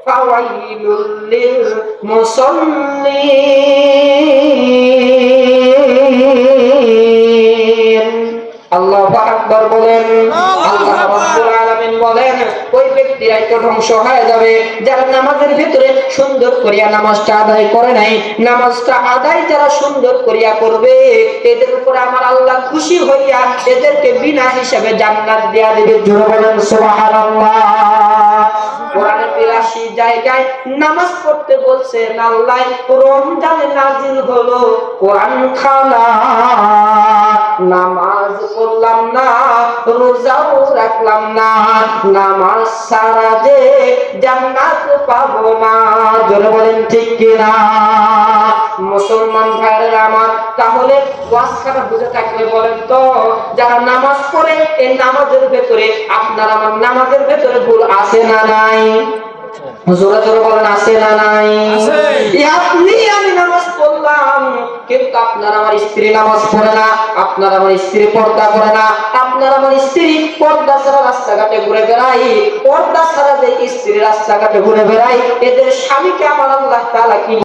ফাওয়াইলুল লিল মুসাল্লিন। আল্লাহু আকবার বলেন। আল্লাহ রাব্বুল আলামিন বলেন, ওই ব্যক্তিরাই তো ধ্বংস হয়ে যাবে যারা নামাজের ভিতরে সুন্দর করিয়া নামাজটা আদায় করে নাই। নামাজটা আদায় যারা সুন্দর করিয়া করবে, এদের উপর আমার আল্লাহ খুশি হইয়া এদেরকে বিনা হিসাবে জান্নাত দেয়া দিবে। জোরে বলেন সুবহানাল্লাহ। কোরআনে ৮২ জায়গায় নামাজ পড়তে বলছেন আল্লাহ। রমজানে নাজিল হলো কোরআন খানা, নামাজ পড়লাম না, রোজাও রাখলাম না, নামাজ ছাড়া যে জান্নাত পাবো না। জোরে বলেন ঠিক কিনা? মুসলমান ভাইরা আমার, তাহলে ওয়াজখানা বুঝে থাকলে বলেন তো, যারা নামাজ পড়ে এই নামাজের ভেতরে আপনার আমার নামাজের ভেতরে ভুল আছে না নাই? জোরে জোরে বলেন, আছে না নাই? আপনি আমি নামাজ পড়লাম, কিন্তু আপনার আমার স্ত্রী নামাজ পড়ে না, আপনার আমার স্ত্রী পর্দা করে না, আপনার আমার স্ত্রী পর্দা ছাড়া রাস্তাঘাটে ঘুরে বেড়াই, পর্দা ছাড়া যে স্ত্রী রাস্তাঘাটে ঘুরে বেড়াই, এদের স্বামীকে আমার আল্লাহ তাআলা কি